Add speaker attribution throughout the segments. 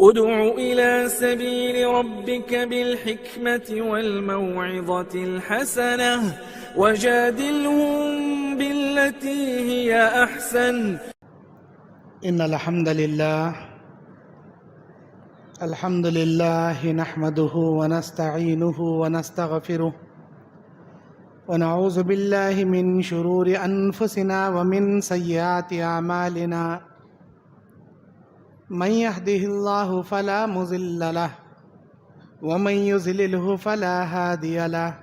Speaker 1: ادع إلى سبيل ربك بالحكمة والموعظة الحسنة وجادلهم بالتي هي أحسن
Speaker 2: إن الحمد لله نحمده ونستعينه ونستغفره ونعوذ بالله من شرور أنفسنا ومن سيئات أعمالنا من يهده الله فلا مضل له ومن يضلله فلا هادي له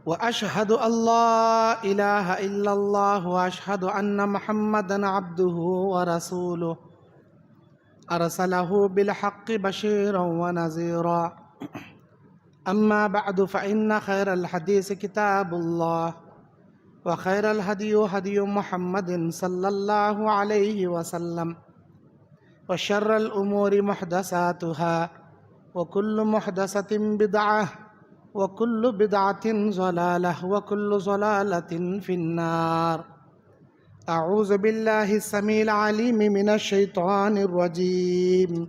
Speaker 2: وأشهد أن لا إله إلا الله وأشهد أن محمدا عبده ورسوله أرسله بالحق بشيرا ونذيرا أما بعد فإن خير الحديث كتاب الله وخير الهدي هدي محمد صلى الله عليه وسلم وشر الأمور محدثاتها وكل محدثة بدعة وكل بدعة ضلالة وكل ضلالة في النار. أعوذ بالله السميع العليم من الشيطان الرجيم.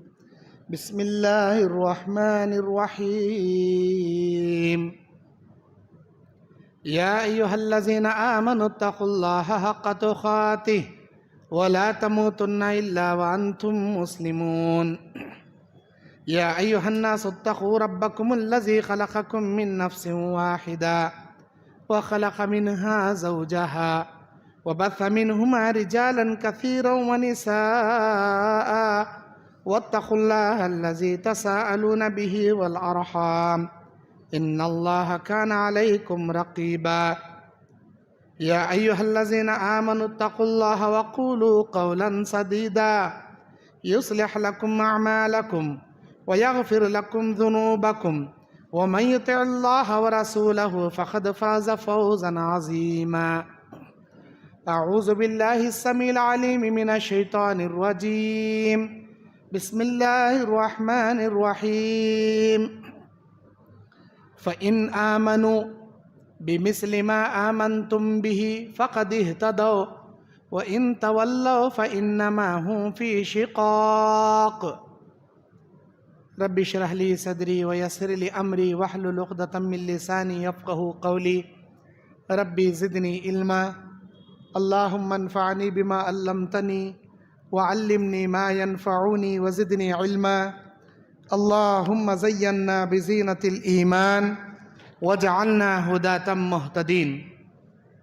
Speaker 2: بسم الله الرحمن الرحيم. يا أيها الذين آمنوا اتقوا الله حق تقاته ولا تموتن إلا وأنتم مسلمون. يا أيها الناس اتقوا ربكم الذي خلقكم من نفس واحدة وخلق منها زوجها وبث منهما رجالا كثيرا ونساء واتقوا الله الذي تساءلون به والأرحام إن الله كان عليكم رقيبا. يا أيها الذين آمنوا اتقوا الله وقولوا قولا سديدا يصلح لكم أعمالكم ويغفر لكم ذنوبكم ومن يطع الله ورسوله فقد فاز فوزا عظيما. أعوذ بالله السميع العليم من الشيطان الرجيم. بسم الله الرحمن الرحيم. فإن آمنوا بمثل ما آمنتم به فقد اهتدوا وإن تولوا فإنما هم في شقاق. رب اشرح لي صدري ويسر لي أمري واحلل عقدة من لساني يفقهوا قولي. ربي زدني علما اللهم انفعني بما علمتني وعلمني ما ينفعني وزدني علما. اللهم زينا بزينة الإيمان وجعلنا هداة مهتدين.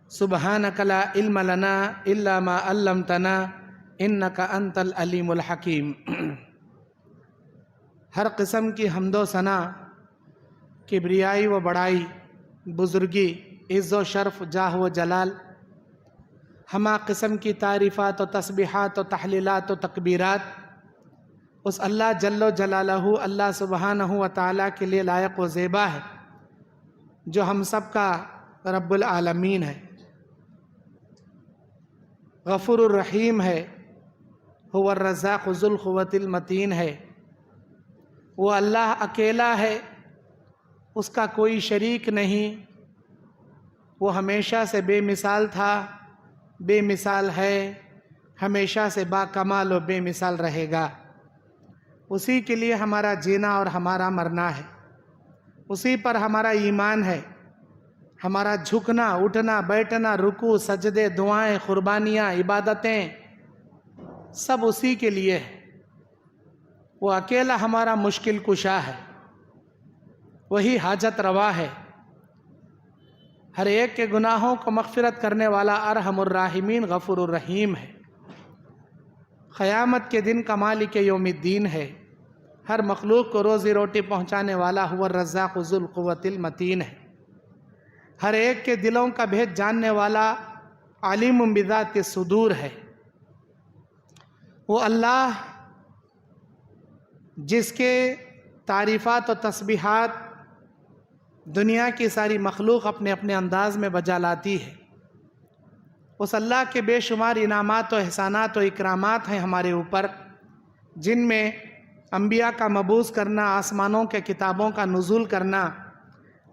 Speaker 2: سبحانك لا علم لنا إلا ما علمتنا إنك أنت العليم الحكيم. ہر قسم کی حمد و ثنا، کبریائی و بڑائی، بزرگی، عز و شرف، جاہ و جلال، ہمہ قسم کی تعریفات و تسبیحات و تحلیلات و تکبیرات اس اللہ جل و جلالہ اللہ سبحانہ و تعالیٰ کے لیے لائق و زیبا ہے جو ہم سب کا رب العالمین ہے، غفور الرحیم ہے، هو الرزاق ذو القوة المتین ہے. وہ اللہ اکیلا ہے، اس کا کوئی شریک نہیں. وہ ہمیشہ سے بے مثال تھا، بے مثال ہے، ہمیشہ سے با کمال و بے مثال رہے گا. اسی کے لیے ہمارا جینا اور ہمارا مرنا ہے، اسی پر ہمارا ایمان ہے. ہمارا جھکنا، اٹھنا، بیٹھنا، رکوع، سجدے، دعائیں، قربانیاں، عبادتیں سب اسی کے لیے ہے. وہ اکیلا ہمارا مشکل کشا ہے، وہی حاجت روا ہے، ہر ایک کے گناہوں کو مغفرت کرنے والا ارحم الراحمین غفور الرحیم ہے. قیامت کے دن کا مالک یوم الدین ہے، ہر مخلوق کو روزی روٹی پہنچانے والا هو الرزاق ذو القوة المتین ہے. ہر ایک کے دلوں کا بھید جاننے والا علیم بذات الصدور ہے. وہ اللہ جس کے تعریفات و تسبیحات دنیا کی ساری مخلوق اپنے اپنے انداز میں بجا لاتی ہے. اس اللہ کے بے شمار انعامات و احسانات و اکرامات ہیں ہمارے اوپر، جن میں انبیاء کا مبعوث کرنا، آسمانوں کے کتابوں کا نزول کرنا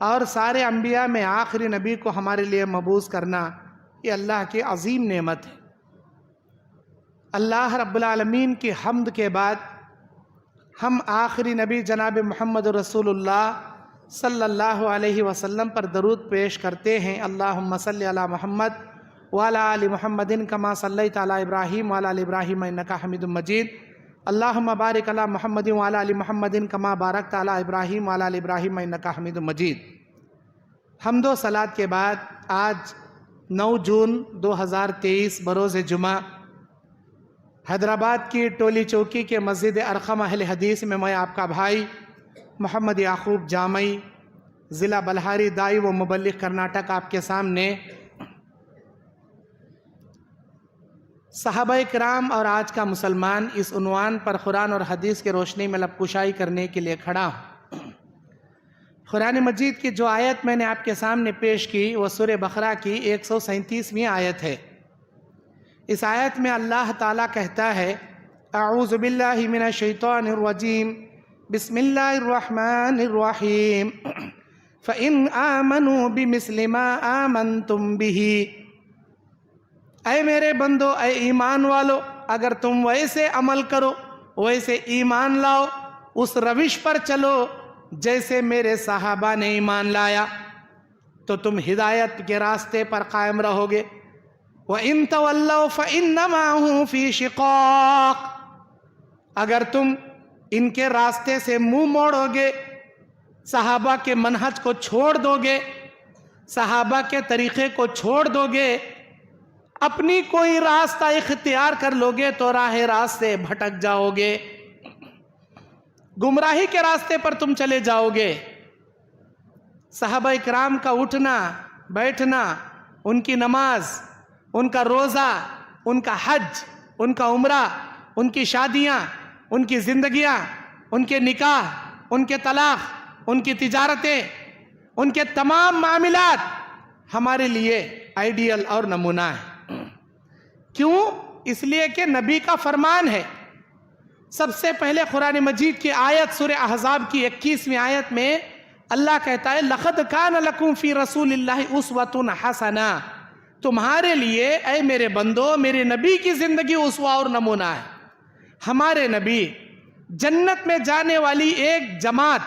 Speaker 2: اور سارے انبیاء میں آخری نبی کو ہمارے لیے مبعوث کرنا، یہ اللہ کی عظیم نعمت ہے. اللہ رب العالمین کی حمد کے بعد ہم آخری نبی جناب محمد رسول اللہ صلی اللہ علیہ وسلم پر درود پیش کرتے ہیں۔ اللہم صلی علی محمد وعلی آل محمد کما صلیت علی ابراہیم وعلی آل ابراہیم انکا حمید مجید۔ اللہم بارک علی محمد وعلی آل محمد کما بارکت علی ابراہیم وعلی آل ابراہیم انکا حمید مجید۔ حمد و صلات کے بعد آج 9 جون 2023 بروز جمعہ حیدرآباد کی ٹولی چوکی کے مسجد ارقم اہل حدیث میں میں آپ کا بھائی محمد یعقوب جامعی ضلع بلہاری دائی و مبلغ کرناٹک آپ کے سامنے صحابہ کرام اور آج کا مسلمان اس عنوان پر قرآن اور حدیث کے روشنی میں لب کشائی کرنے کے لیے کھڑا ہوں۔ قرآن مجید کی جو آیت میں نے آپ کے سامنے پیش کی وہ سورہ بقرہ کی 137ویں آیت ہے۔ اس آیت میں اللہ تعالیٰ کہتا ہے اعوذ باللہ من الشیطان الرجیم بسم اللہ الرحمن الرحیم فَإِنْ آمَنُوا بِمِثْلِ مَا آمَنْتُمْ بِهِ۔ اے میرے بندو، اے ایمان والو، اگر تم ویسے عمل کرو، ویسے ایمان لاؤ، اس روش پر چلو جیسے میرے صحابہ نے ایمان لایا، تو تم ہدایت کے راستے پر قائم رہو گے۔ وَإِن تَوَلَّوْا فَإِنَّمَا هُمْ فِي شِقَاقٍ۔ اگر تم ان کے راستے سے منہ موڑو گے، صحابہ کے منہج کو چھوڑ دو گے، صحابہ کے طریقے کو چھوڑ دو گے، اپنی کوئی راستہ اختیار کر لو گے تو راہ راست سے بھٹک جاؤ گے، گمراہی کے راستے پر تم چلے جاؤ گے۔ صحابہ اکرام کا اٹھنا بیٹھنا، ان کی نماز، ان کا روزہ، ان کا حج، ان کا عمرہ، ان کی شادیاں، ان کی زندگیاں، ان کے نکاح، ان کے طلاق، ان کی تجارتیں، ان کے تمام معاملات ہمارے لیے آئیڈیل اور نمونہ ہے۔ کیوں؟ اس لیے کہ نبی کا فرمان ہے۔ سب سے پہلے قرآن مجید کی آیت سورہ احزاب کی 21ویں آیت میں اللہ کہتا ہے لَقَدْ كَانَ لَكُمْ فِي رَسُولِ اللَّهِ أُسْوَةٌ حَسَنَةٌ۔ تمہارے لیے اے میرے بندو، میرے نبی کی زندگی اسوہ اور نمونہ ہے۔ ہمارے نبی جنت میں جانے والی ایک جماعت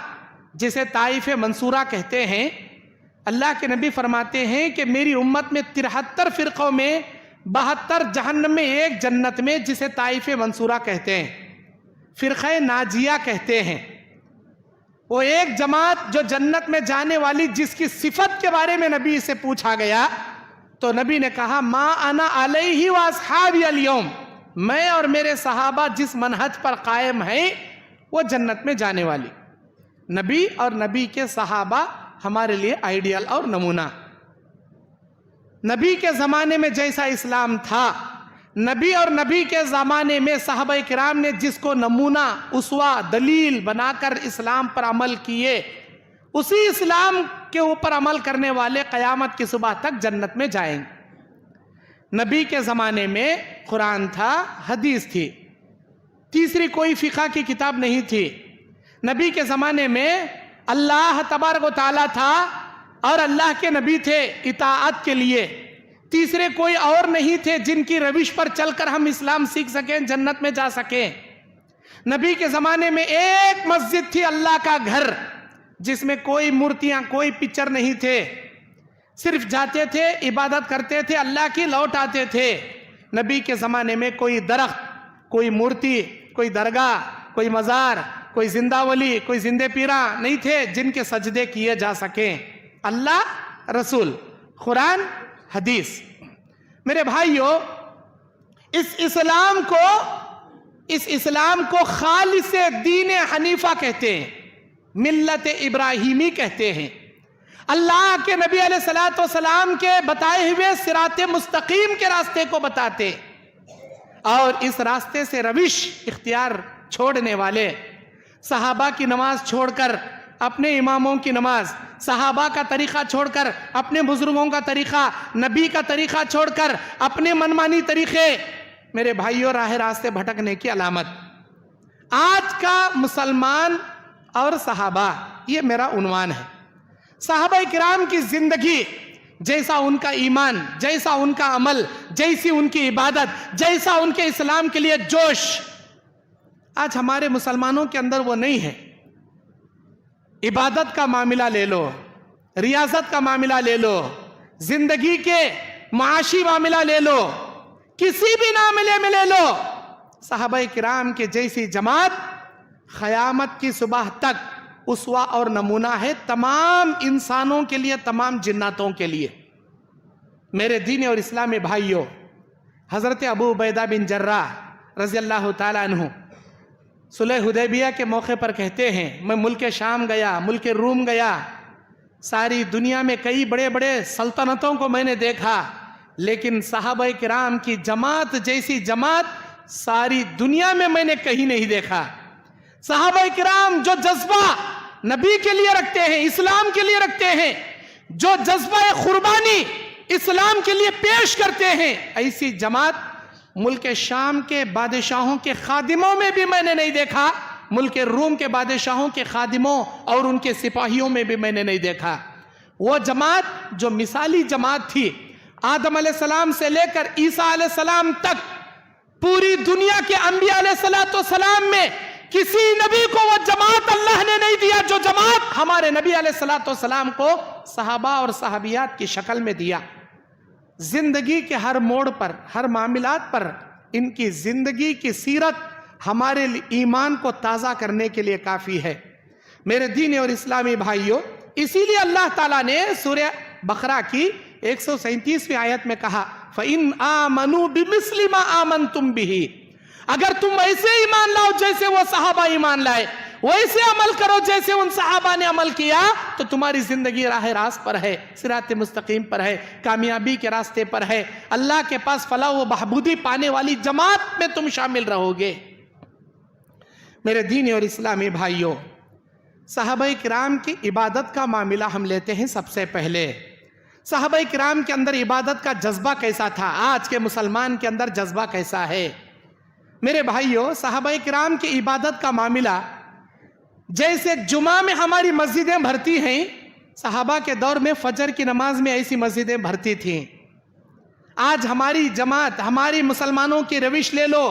Speaker 2: جسے طائف منصورہ کہتے ہیں، اللہ کے نبی فرماتے ہیں کہ میری امت میں 73 فرقوں میں 72 جہنم میں، ایک جنت میں، جسے طائف منصورہ کہتے ہیں، فرقہ ناجیہ کہتے ہیں۔ وہ ایک جماعت جو جنت میں جانے والی، جس کی صفت کے بارے میں نبی سے پوچھا گیا تو نبی نے کہا ما انا علیہ واصحابی اليوم، میں اور میرے صحابہ جس منہج پر قائم ہیں وہ جنت میں جانے والی۔ نبی اور نبی کے صحابہ ہمارے لیے آئیڈیل اور نمونہ۔ نبی کے زمانے میں جیسا اسلام تھا، نبی اور نبی کے زمانے میں صحابہ کرام نے جس کو نمونہ، اسوہ، دلیل بنا کر اسلام پر عمل کیے، اسی اسلام کے اوپر عمل کرنے والے قیامت کی صبح تک جنت میں جائیں گے۔ نبی کے زمانے میں قرآن تھا، حدیث تھی، تیسری کوئی فقہ کی کتاب نہیں تھی۔ نبی کے زمانے میں اللہ تبارک و تعالیٰ تھا اور اللہ کے نبی تھے اطاعت کے لیے، تیسرے کوئی اور نہیں تھے جن کی روش پر چل کر ہم اسلام سیکھ سکیں، جنت میں جا سکیں۔ نبی کے زمانے میں ایک مسجد تھی، اللہ کا گھر، جس میں کوئی مورتیاں، کوئی پکچر نہیں تھے، صرف جاتے تھے، عبادت کرتے تھے، اللہ کی لوٹ آتے تھے۔ نبی کے زمانے میں کوئی درخت، کوئی مورتی، کوئی درگاہ، کوئی مزار، کوئی زندہ ولی، کوئی زندے پیراں نہیں تھے جن کے سجدے کیے جا سکیں۔ اللہ، رسول، قرآن، حدیث۔ میرے بھائیو، اس اسلام کو خالص دین حنیفہ کہتے ہیں، ملت ابراہیمی کہتے ہیں۔ اللہ کے نبی علیہ السلام کے بتائے ہوئے صراط مستقیم کے راستے کو بتاتے، اور اس راستے سے روش اختیار چھوڑنے والے، صحابہ کی نماز چھوڑ کر اپنے اماموں کی نماز، صحابہ کا طریقہ چھوڑ کر اپنے بزرگوں کا طریقہ، نبی کا طریقہ چھوڑ کر اپنے منمانی طریقے، میرے بھائیوں، راہ راستے بھٹکنے کی علامت۔ آج کا مسلمان اور صحابہ، یہ میرا عنوان ہے۔ صحابہ کرام کی زندگی، جیسا ان کا ایمان، جیسا ان کا عمل، جیسی ان کی عبادت، جیسا ان کے اسلام کے لیے جوش، آج ہمارے مسلمانوں کے اندر وہ نہیں ہے. عبادت کا معاملہ لے لو, ریاضت کا معاملہ لے لو, زندگی کے معاشی معاملہ لے لو, کسی بھی معاملے میں لے لو, صحابہ کرام کے جیسی جماعت قیامت کی صبح تک اسوہ اور نمونہ ہے تمام انسانوں کے لیے, تمام جناتوں کے لیے. میرے دین اور اسلامی بھائیوں, حضرت ابو عبیدہ بن جراح رضی اللہ تعالیٰ عنہ صلح حدیبیہ کے موقع پر کہتے ہیں, میں ملک شام گیا, ملک روم گیا, ساری دنیا میں کئی بڑے بڑے سلطنتوں کو میں نے دیکھا, لیکن صحابہ کرام کی جماعت جیسی جماعت ساری دنیا میں نے کہیں نہیں دیکھا. صحابہ کرام جو جذبہ نبی کے لیے رکھتے ہیں, اسلام کے لیے رکھتے ہیں, جو جذبہ قربانی اسلام کے لیے پیش کرتے ہیں, ایسی جماعت ملک شام کے بادشاہوں کے خادموں میں بھی میں نے نہیں دیکھا, ملک روم کے بادشاہوں کے خادموں اور ان کے سپاہیوں میں بھی میں نے نہیں دیکھا. وہ جماعت جو مثالی جماعت تھی, آدم علیہ السلام سے لے کر عیسیٰ علیہ السلام تک پوری دنیا کے انبیاء علیہ السلام میں کسی نبی کو وہ جماعت اللہ نے نہیں دیا جو جماعت ہمارے نبی علیہ السلام کو صحابہ اور صحابیات کی شکل میں دیا. زندگی کے ہر موڑ پر, ہر معاملات پر ان کی زندگی کی سیرت ہمارے ایمان کو تازہ کرنے کے لیے کافی ہے. میرے دین اور اسلامی بھائیوں, اسی لیے اللہ تعالیٰ نے سورہ بقرہ کی 137ویں آیت میں کہا فَإِنْ آمَنُوا بِمِثْلِ مَا آمَنْتُمْ بِهِ, اگر تم ویسے ایمان لاؤ جیسے وہ صحابہ ایمان لائے, ویسے عمل کرو جیسے ان صحابہ نے عمل کیا, تو تمہاری زندگی راہ راست پر ہے, صراط مستقیم پر ہے, کامیابی کے راستے پر ہے, اللہ کے پاس فلاح و بہبودی پانے والی جماعت میں تم شامل رہو گے. میرے دین اور اسلامی بھائیوں, صحابہ کرام کی عبادت کا معاملہ ہم لیتے ہیں. سب سے پہلے صحابہ کرام کے اندر عبادت کا جذبہ کیسا تھا, آج کے مسلمان کے اندر جذبہ کیسا ہے؟ میرے بھائیوں, صحابہ کرام کی عبادت کا معاملہ جیسے جمعہ میں ہماری مسجدیں بھرتی ہیں, صحابہ کے دور میں فجر کی نماز میں ایسی مسجدیں بھرتی تھیں. آج ہماری جماعت, ہماری مسلمانوں کی روش لے لو,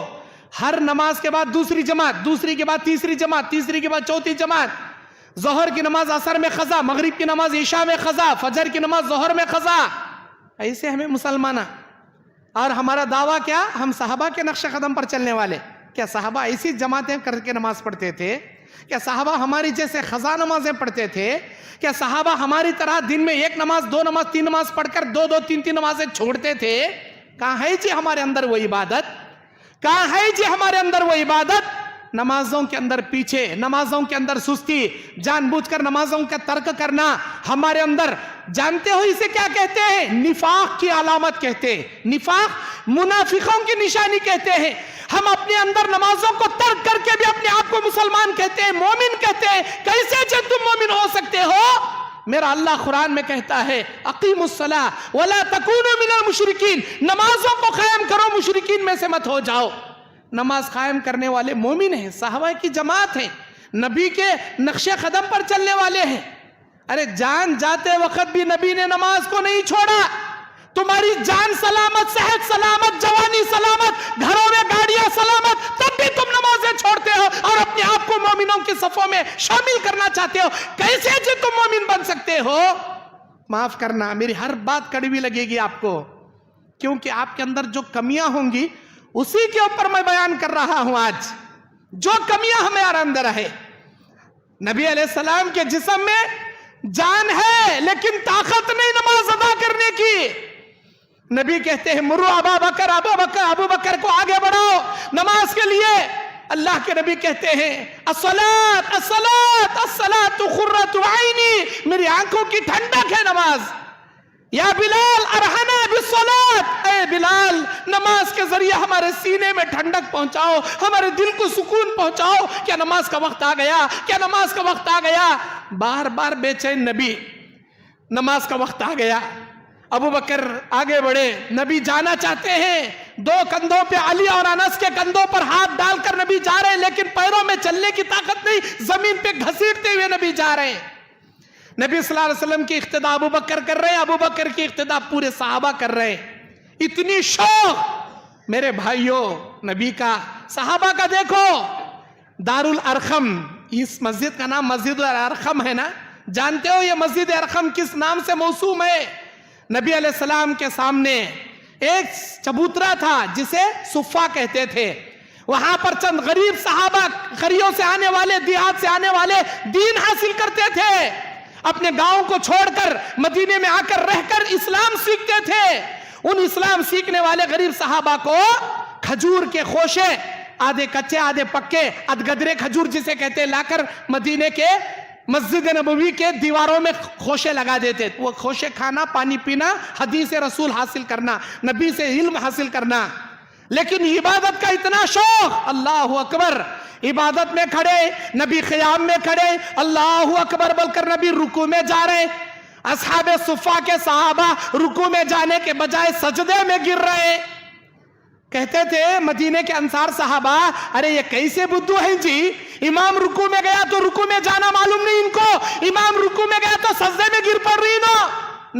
Speaker 2: ہر نماز کے بعد دوسری جماعت, دوسری کے بعد تیسری جماعت, تیسری کے بعد چوتھی جماعت, ظہر کی نماز عصر میں قضا, مغرب کی نماز عشاء میں قضا, فجر کی نماز ظہر میں قضا. ایسے ہمیں مسلمانہ, اور ہمارا دعویٰ کیا, ہم صحابہ کے نقش قدم پر چلنے والے. کیا صحابہ ایسی جماعتیں کر کے نماز پڑھتے تھے؟ کیا صحابہ ہماری جیسے قضا نمازیں پڑھتے تھے؟ کیا صحابہ ہماری طرح دن میں ایک نماز, دو نماز, تین نماز پڑھ کر دو تین نمازیں چھوڑتے تھے؟ کہاں ہے جی ہمارے اندر وہ عبادت؟ کہاں ہے جی ہمارے اندر وہ عبادت؟ نمازوں کے اندر پیچھے, نمازوں کے اندر سستی, جان بوجھ کر نمازوں کا ترک کرنا ہمارے اندر, جانتے ہو اسے کیا کہتے ہیں؟ نفاق کی علامت کہتے ہیں. نفاق منافقوں کی نشانی کہتے ہیں. ہم اپنے اندر نمازوں کو ترک کر کے بھی اپنے آپ کو مسلمان کہتے ہیں, مومن کہتے ہیں. کیسے جب تم مومن ہو سکتے ہو؟ میرا اللہ قرآن میں کہتا ہے اقیموا الصلاۃ ولا تکونوا من المشرکین, نمازوں کو قائم کرو, مشرکین میں سے مت ہو جاؤ. نماز قائم کرنے والے مومن ہیں, صحابہ کی جماعت ہیں, نبی کے نقش قدم پر چلنے والے ہیں. ارے جان جاتے وقت بھی نبی نے نماز کو نہیں چھوڑا. تمہاری جان سلامت, صحت سلامت, جوانی سلامت, گھروں میں گاڑیاں سلامت, تب بھی تم نمازیں چھوڑتے ہو اور اپنے آپ کو مومنوں کی صفوں میں شامل کرنا چاہتے ہو. کیسے جی تم مومن بن سکتے ہو؟ معاف کرنا, میری ہر بات کڑوی لگے گی آپ کو, کیونکہ آپ کے اندر جو کمیاں ہوں گی اسی کے اوپر میں بیان کر رہا ہوں. آج جو کمیاں ہمارے اندر ہے, نبی علیہ السلام کے جسم میں جان ہے لیکن طاقت نہیں نماز ادا کرنے کی. نبی کہتے ہیں مرو ابا بکر, ابو بکر کو آگے بڑھاؤ نماز کے لیے. اللہ کے نبی کہتے ہیں الصلاۃ الصلاۃ الصلاۃ قرۃ عینی, میری آنکھوں کی ٹھنڈک ہے نماز. یا بلال ارحنا بالصلاۃ, اے بلال نماز کے ذریعے ہمارے سینے میں ٹھنڈک پہنچاؤ, ہمارے دل کو سکون پہنچاؤ. کیا نماز کا وقت آ گیا؟ کیا نماز کا وقت آ گیا؟ بار بار بے چین نبی, نماز کا وقت آ گیا. ابو بکر آگے بڑھے, نبی جانا چاہتے ہیں, دو کندھوں پہ علی اور انس کے کندھوں پر ہاتھ ڈال کر نبی جا رہے ہیں, لیکن پیروں میں چلنے کی طاقت نہیں, زمین پہ گھسیٹتے ہوئے نبی جا رہے ہیں. نبی صلی اللہ علیہ وسلم کی اقتداء ابو بکر کر رہے ہیں, ابو بکر کی اقتداء پورے صحابہ کر رہے ہیں. اتنی شوق میرے بھائیوں نبی کا, صحابہ کا دیکھو دار الارقم، اس مسجد کا نام مسجد الارقم ہے نا؟ جانتے ہو یہ مسجد ارقم کس نام سے موسوم ہے؟ نبی علیہ السلام کے سامنے ایک چبوترا تھا جسے صفہ کہتے تھے، وہاں پر چند غریب صحابہ قریوں سے آنے والے، دیہات سے آنے والے دین حاصل کرتے تھے، اپنے گاؤں کو چھوڑ کر مدینے میں آ کر رہ کر اسلام سیکھتے تھے۔ ان اسلام سیکھنے والے غریب صحابہ کو کھجور کے خوشے، آدھے کچے آدھے پکے، ادگدرے کھجور جسے کہتے ہیں، لا کر مدینے کے مسجد نبوی کے دیواروں میں خوشے لگا دیتے۔ وہ خوشے کھانا، پانی پینا، حدیث رسول حاصل کرنا، نبی سے علم حاصل کرنا۔ لیکن عبادت کا اتنا شوق، اللہ اکبر، عبادت میں کھڑے، نبی قیام میں کھڑے، اللہ اکبر بول کر نبی رکوع میں جا رہے، اصحاب صفہ کے صحابہ رکوع میں جانے کے بجائے سجدے میں گر رہے۔ کہتے تھے مدینے کے انصار صحابہ، ارے یہ کیسے بدھو ہیں جی، امام رکوع میں گیا تو رکوع میں جانا معلوم نہیں ان کو، امام رکوع میں گیا تو سجدے میں گر پڑ رہی نا۔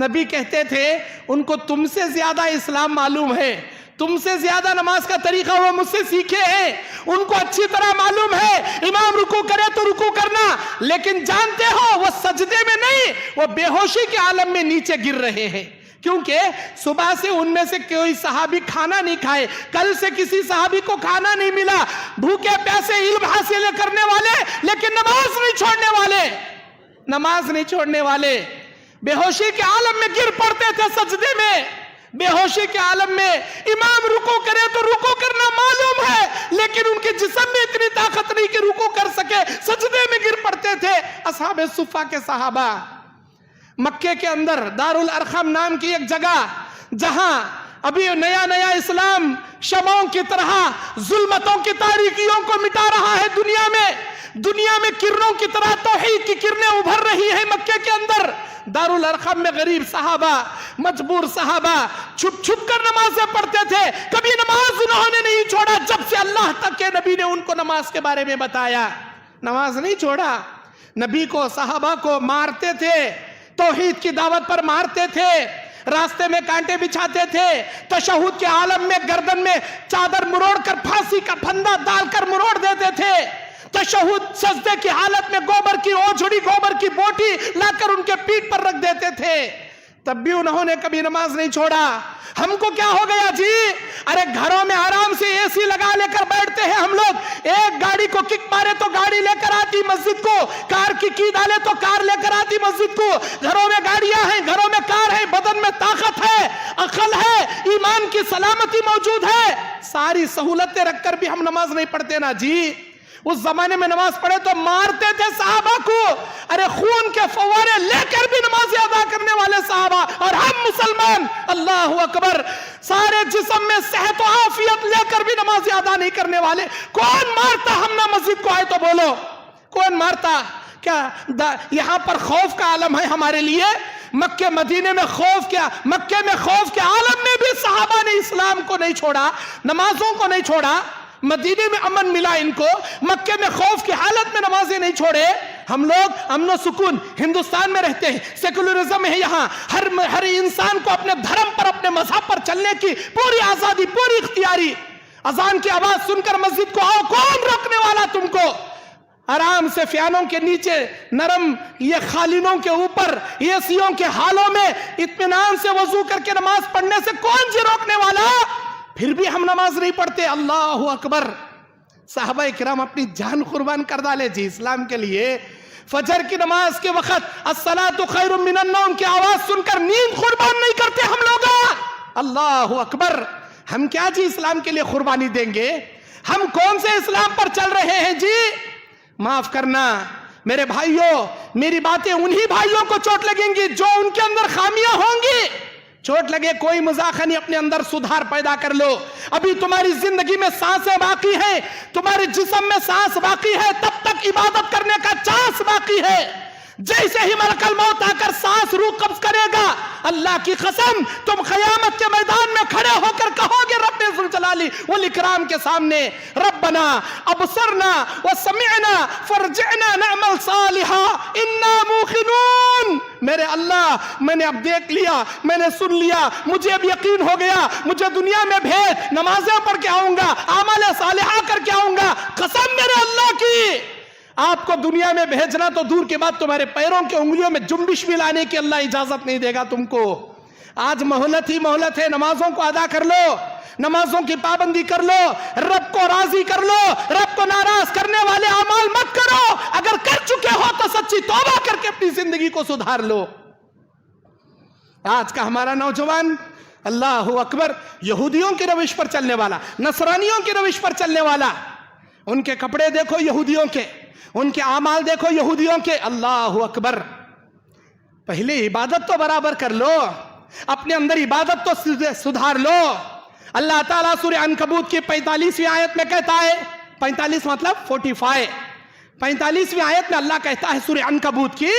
Speaker 2: نبی کہتے تھے ان کو تم سے زیادہ اسلام معلوم ہے، تم سے زیادہ نماز کا طریقہ وہ مجھ سے سیکھے ہیں، ان کو اچھی طرح معلوم ہے امام رکوع کرے تو رکوع کرنا، لیکن جانتے ہو وہ سجدے میں نہیں، وہ بے ہوشی کے عالم میں نیچے گر رہے ہیں، کیونکہ صبح سے ان میں سے کوئی صحابی کھانا نہیں کھائے، کل سے کسی صحابی کو کھانا نہیں ملا، بھوکے پیسے علم حاصل کرنے والے لیکن نماز نہیں چھوڑنے والے، نماز نہیں چھوڑنے والے، بے ہوشی کے عالم میں گر پڑتے تھے سجدے میں، بے ہوشی کے عالم میں امام رکوع کرے تو رکوع کرنا معلوم ہے، لیکن ان کے جسم میں اتنی طاقت نہیں کہ رکوع کر سکے، سجدے میں گر پڑتے تھے۔ اصحاب صفہ کے صحابہ، مکے کے اندر دار الارقم نام کی ایک جگہ، جہاں ابھی نیا نیا اسلام شمعوں کی طرح ظلمتوں کی تاریکیوں کو مٹا رہا ہے، دنیا میں کرنوں کی طرح توحید کی کرنیں ابھر رہی ہیں مکے کے اندر۔ دار الارقم میں غریب صحابہ، مجبور صحابہ چھپ چھپ کر نمازیں پڑھتے تھے، کبھی نماز انہوں نے نہیں چھوڑا جب سے اللہ تک کے نبی نے ان کو نماز کے بارے میں بتایا، نماز نہیں چھوڑا۔ نبی کو، صحابہ کو مارتے تھے، توحید کی دعوت پر مارتے تھے، راستے میں کانٹے بچھاتے تھے، تشہد کے عالم میں گردن میں چادر مروڑ کر پھانسی کا پھندا ڈال کر مروڑ دیتے تھے، تشہد سجدے کی حالت میں گوبر کی اوجھڑی، گوبر کی بوٹی لا کر ان کے پیٹ پر رکھ دیتے تھے، تب بھی انہوں نے کبھی نماز نہیں چھوڑا۔ ہم کو کیا ہو گیا جی، ارے گھروں میں آرام سے اے سی لگا لے کر بیٹھتے ہیں ہم لوگ، ایک گاڑی کو کک مارے تو گاڑی لے کر آتی مسجد کو، کار کی ڈالے تو کار لے کر آتی مسجد کو، گھروں میں گاڑیاں ہیں، گھروں میں کار ہے، بدن میں طاقت ہے، عقل ہے، ایمان کی سلامتی موجود ہے، ساری سہولتیں رکھ کر بھی ہم نماز نہیں پڑھتے نا جی۔ اس زمانے میں نماز پڑھے تو مارتے تھے صحابہ کو، ارے خون کے فوارے لے کر بھی نماز ادا کرنے والے صحابہ، اور ہم مسلمان اللہ اکبر سارے جسم میں صحت و عافیت لے کر بھی نماز ادا نہیں کرنے والے۔ کون مارتا ہم نہ مسجد کو آئے تو بولو، کون مارتا؟ کیا یہاں پر خوف کا عالم ہے ہمارے لیے؟ مکے مدینے میں خوف کیا، مکے میں خوف کے عالم میں بھی صحابہ نے اسلام کو نہیں چھوڑا، نمازوں کو نہیں چھوڑا، مدینے میں امن ملا ان کو، مکے میں خوف کی حالت میں نمازیں نہیں چھوڑے۔ ہم لوگ امن و سکون ہندوستان میں رہتے ہیں، سیکولرزم ہے یہاں، ہر انسان کو اپنے دھرم پر، اپنے مذہب پر چلنے کی پوری آزادی، پوری اختیاری۔ اذان کی آواز سن کر مسجد کو آؤ، کون روکنے والا تم کو؟ آرام سے فیانوں کے نیچے، نرم یہ خالینوں کے اوپر، یہ سیوں کے حالوں میں اطمینان سے وضو کر کے نماز پڑھنے سے کون جی روکنے والا؟ پھر بھی ہم نماز نہیں پڑھتے، اللہ اکبر۔ صحابہ کرام اپنی جان قربان کر ڈالے جی اسلام کے لیے۔ فجر کی نماز کے وقت الصلاۃ خیر من النوم کی آواز سن کر نیند قربان نہیں کرتے ہم لوگ، اللہ اکبر۔ ہم کیا جی اسلام کے لیے قربانی دیں گے؟ ہم کون سے اسلام پر چل رہے ہیں جی؟ معاف کرنا میرے بھائیوں، میری باتیں انہی بھائیوں کو چوٹ لگیں گی جو ان کے اندر خامیاں ہوں گی۔ چوٹ لگے کوئی مذاق نہیں، اپنے اندر سدھار پیدا کر لو۔ ابھی تمہاری زندگی میں سانسیں باقی ہیں، تمہارے جسم میں سانس باقی ہے، تب تک عبادت کرنے کا چانس باقی ہے۔ جیسے ہی ملک الموت آ کر سانس روح قبض کرے گا، اللہ کی قسم تم قیامت کے میدان میں کھڑے ہو کر کہو گے رب ذوالجلال والاکرام کے سامنے، ربنا ابصرنا وسمعنا فرجعنا نعمل صالحا انا موقنون۔ میرے اللہ میں نے اب دیکھ لیا, میں نے سن لیا, مجھے اب یقین ہو گیا, مجھے دنیا میں بھیج, نمازیں پڑھ کے آؤں گا, اعمال صالحہ کر کے آؤں گا. قسم میرے اللہ کی, آپ کو دنیا میں بھیجنا تو دور کے بعد تمہارے پیروں کے انگلیوں میں جنبش بھی لانے کی اللہ اجازت نہیں دے گا تم کو. آج مہلت ہی مہلت ہے, نمازوں کو ادا کر لو, نمازوں کی پابندی کر لو, رب کو راضی کر لو, رب کو ناراض کرنے والے اعمال مت کرو. اگر کر چکے ہو تو سچی توبہ کر کے اپنی زندگی کو سدھار لو. آج کا ہمارا نوجوان اللہ اکبر یہودیوں کی روش پر چلنے والا, نصرانیوں کی روش پر چلنے والا. ان کے کپڑے دیکھو یہودیوں کے, ان کے اعمال دیکھو یہودیوں کے. اللہ اکبر. پہلے عبادت تو برابر کر لو, اپنے اندر عبادت تو سدھار لو. اللہ تعالیٰ سورہ عنکبوت کی 45ویں آیت میں کہتا ہے, 45 مطلب 45, 45ویں آیت میں اللہ کہتا ہے سورہ عنکبوت کی,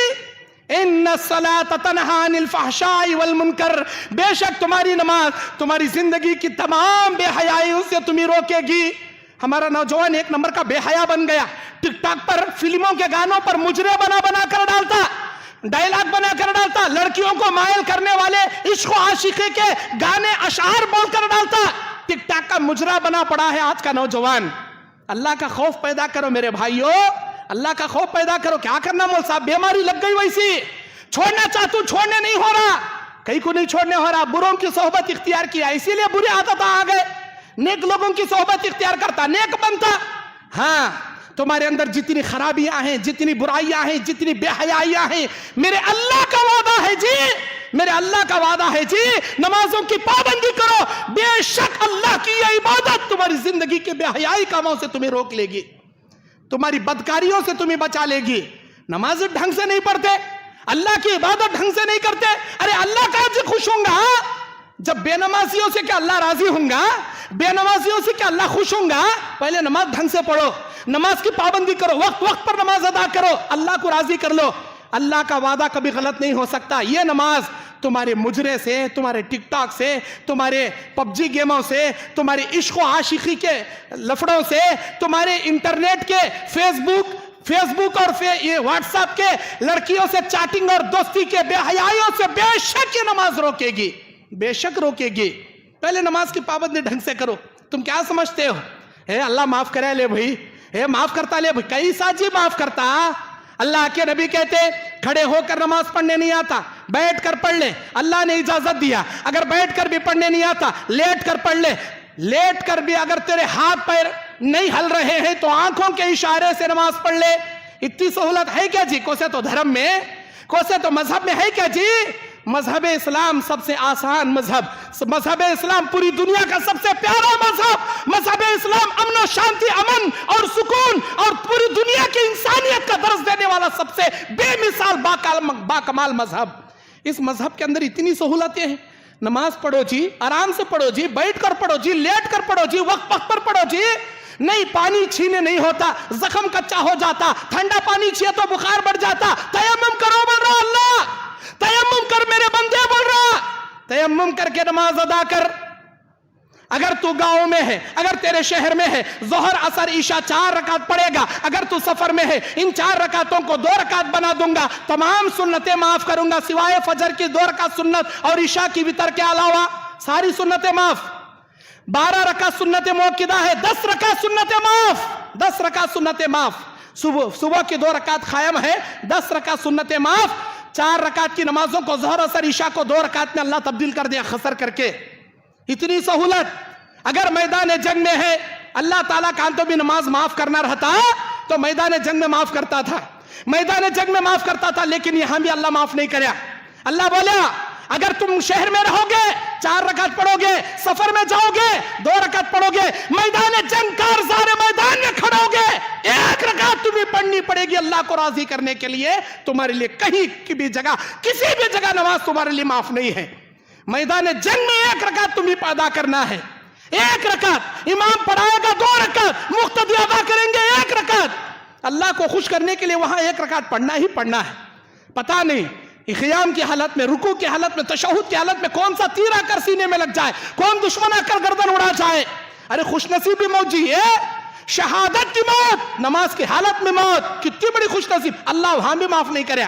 Speaker 2: ان الصلاۃ تنہی عن الفحشاء والمنکر, بے شک تمہاری نماز تمہاری زندگی کی تمام بے حیائیوں سے تمہیں روکے گی. ہمارا نوجوان ایک نمبر کا بے حیا بن گیا, ٹک ٹاک پر فلموں کے گانوں پر مجرے بنا کر ڈالتا, ڈائلاگ بنا کر ڈالتا, لڑکیوں کو مائل کرنے والے عشق و عاشقی کے گانے اشعار بول کر ڈالتا. ٹک ٹاک کا مجرا بنا پڑا ہے آج کا نوجوان. اللہ کا خوف پیدا کرو میرے بھائیو, اللہ کا خوف پیدا کرو. کیا کرنا مول صاحب, بیماری لگ گئی ویسی, چھوڑنا چاہتا ہوں چھوڑنے نہیں ہو رہا, کہیں کو نہیں چھوڑنے ہو رہا. بروں کی صحبت اختیار کیا, اسی لیے بری عادت آ گئے. نیک لوگوں کی صحبت اختیار کرتا, نیک بنتا. ہاں, تمہارے اندر جتنی خرابیاں ہیں, جتنی برائیاں ہیں, جتنی بے حیائیاں ہیں, میرے اللہ کا وعدہ ہے جی, میرے اللہ کا وعدہ ہے جی, نمازوں کی پابندی کرو, بے شک اللہ کی یہ عبادت تمہاری زندگی کے بے حیائی کاموں سے تمہیں روک لے گی, تمہاری بدکاریوں سے تمہیں بچا لے گی. نماز ڈھنگ سے نہیں پڑھتے, اللہ کی عبادت ڈھنگ سے نہیں کرتے, ارے اللہ کا جی خوش ہوں گا جب بے نمازیوں سے کیا اللہ راضی ہوں گا, بے نمازیوں سے کیا اللہ خوش ہوں گا. پہلے نماز ڈھنگ سے پڑھو, نماز کی پابندی کرو, وقت وقت پر نماز ادا کرو, اللہ کو راضی کر لو. اللہ کا وعدہ کبھی غلط نہیں ہو سکتا. یہ نماز تمہارے مجرے سے, تمہارے ٹک ٹاک سے, تمہارے پب جی گیموں سے, تمہارے عشق و عاشقی کے لفڑوں سے, تمہارے انٹرنیٹ کے فیس بک اور یہ واٹس ایپ کے لڑکیوں سے چیٹنگ اور دوستی کے بے حیائیوں سے بے شک یہ نماز روکے گی, بے شک روکے گی. پہلے نماز کی پابندی ڈھنگ سے کرو. تم کیا سمجھتے ہو, اے اللہ معاف کرے لے بھائی, اے معاف کرتا لے بھائی, کیسا جی معاف کرتا. اللہ کے نبی کہتے کھڑے ہو کر نماز پڑھنے نہیں آتا, بیٹھ کر پڑھ لے, اللہ نے اجازت دیا. اگر بیٹھ کر بھی پڑھنے نہیں آتا, لیٹ کر پڑھ لے. لیٹ کر بھی اگر تیرے ہاتھ پیر نہیں ہل رہے ہیں تو آنکھوں کے اشارے سے نماز پڑھ لے. اتنی سہولت ہے کیا جی, کوسے تو دھرم میں, کوسے تو مذہب میں ہے کیا جی. مذہب اسلام سب سے آسان مذہب, مذہب اسلام پوری دنیا کا سب سے پیارا مذہب. مذہب اسلام امن و شانتی, امن اور سکون اور پوری دنیا کی انسانیت کا درس دینے والا سب سے بے مثال باکمال مذہب. اس مذہب کے اندر اتنی سہولتیں ہیں. نماز پڑھو جی, آرام سے پڑھو جی, بیٹھ کر پڑھو جی, لیٹ کر پڑھو جی, وقت وقت پر پڑھو جی. نہیں پانی چھینے نہیں ہوتا, زخم کچا ہو جاتا, ٹھنڈا پانی چھیے تو بخار بڑھ جاتا. تیمم کرو بول رہا اللہ, تیمم کر میرے بندے بول رہا, تیمم کر کے نماز ادا کر. اگر تو گاؤں میں ہے, اگر تیرے شہر میں ہے, ظہر عصر عشاء 4 رکعت پڑھے گا. اگر تو سفر میں ہے, ان 4 رکعتوں کو 2 رکعت بنا دوں گا, تمام سنتیں معاف کروں گا سوائے فجر کی 2 رکعت سنت اور عشاء کی وتر کے علاوہ. ساری سنتیں معاف. 12 رکعت سنت موقدہ ہے, 10 رکعت سنتیں معاف, 10 رکعت سنتیں معاف. صبح کی 2 رکعت قائم ہے, 10 رکعت سنتیں معاف. 4 رکعت کی نمازوں کو ظہر عصر عشاء کو 2 رکعت میں اللہ تبدیل کر دیا خسر کر کے. اتنی سہولت. اگر میدان جنگ میں ہے, اللہ تعالیٰ کہاں تو بھی نماز معاف کرنا رہتا تو میدان جنگ میں معاف کرتا تھا, میدان جنگ میں معاف کرتا تھا. لیکن یہاں بھی اللہ معاف نہیں کریا. اللہ بولا اگر تم شہر میں رہو گے 4 رکعت پڑھو گے, سفر میں جاؤ گے 2 رکعت پڑھو گے, میدان جنگ کارزار میدان میں کھڑو گے 1 رکعت تمہیں پڑھنی پڑے گی اللہ کو راضی کرنے کے لیے. تمہارے لیے کہیں کی بھی جگہ, کسی بھی جگہ نماز تمہارے لیے معاف نہیں ہے. میدان جنگ میں 1 رکعت تمہیں ادا کرنا ہے. 1 رکعت امام پڑھائے گا, 2 رکعت مقتدی ادا کریں گے 1 رکعت. اللہ کو خوش کرنے کے لیے وہاں 1 رکعت پڑھنا ہی پڑھنا ہے. پتہ نہیں قیام کی حالت میں, رکوع کی حالت میں, تشہد کی حالت میں کون سا تیر آ کر سینے میں لگ جائے, کون دشمن آ کر گردن اڑا جائے. ارے خوش نصیبی موت جی ہے, شہادت کی موت, نماز کی حالت میں موت, کتنی بڑی خوش نصیب. اللہ وہاں بھی معاف نہیں کریا.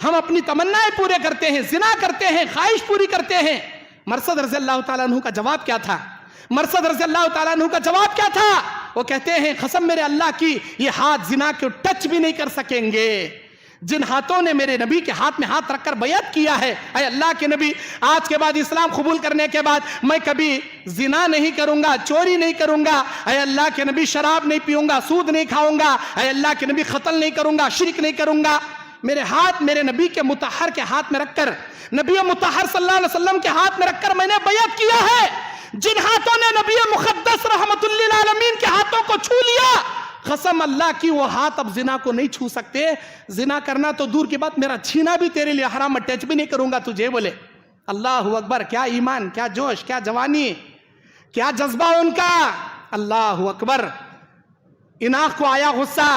Speaker 2: ہم اپنی تمنائیں پورے کرتے ہیں، زنا کرتے ہیں، خواہش پوری کرتے ہیں۔ مرثد رضی اللہ تعالیٰ عنہ کا جواب کیا تھا؟ مرثد رضی اللہ تعالیٰ عنہ کا جواب کیا تھا؟ وہ کہتے ہیں قسم میرے اللہ کی، یہ ہاتھ زنا کو ٹچ بھی نہیں کر سکیں گے۔ جن ہاتھوں نے میرے نبی کے ہاتھ میں ہاتھ رکھ کر بیعت کیا ہے، اے اللہ کے نبی آج کے بعد اسلام قبول کرنے کے بعد میں کبھی زنا نہیں کروں گا، چوری نہیں کروں گا، اے اللہ کے نبی شراب نہیں پیوں گا، سود نہیں کھاؤں گا، اے اللہ کے نبی قتل نہیں کروں گا، شرک نہیں کروں گا۔ میرے ہاتھ میرے نبی کے مطہر کے ہاتھ میں رکھ کر، نبی مطہر صلی اللہ علیہ وسلم کے ہاتھ میں رکھ کر میں نے بیعت کیا ہے۔ جن ہاتھوں نے نبی مقدس رحمت للعالمین کے ہاتھوں کو چھو لیا، قسم اللہ کی وہ ہاتھ اب زنا کو نہیں چھو سکتے۔ زنا کرنا تو دور کی بات، میرا چھینا بھی تیرے لیے حرام، میں ٹچ بھی نہیں کروں گا تجھے۔ بولے اللہ اکبر، کیا ایمان، کیا جوش، کیا جوانی، کیا جذبہ ان کا، اللہ اکبر۔ ان آنکھ کو آیا غصہ،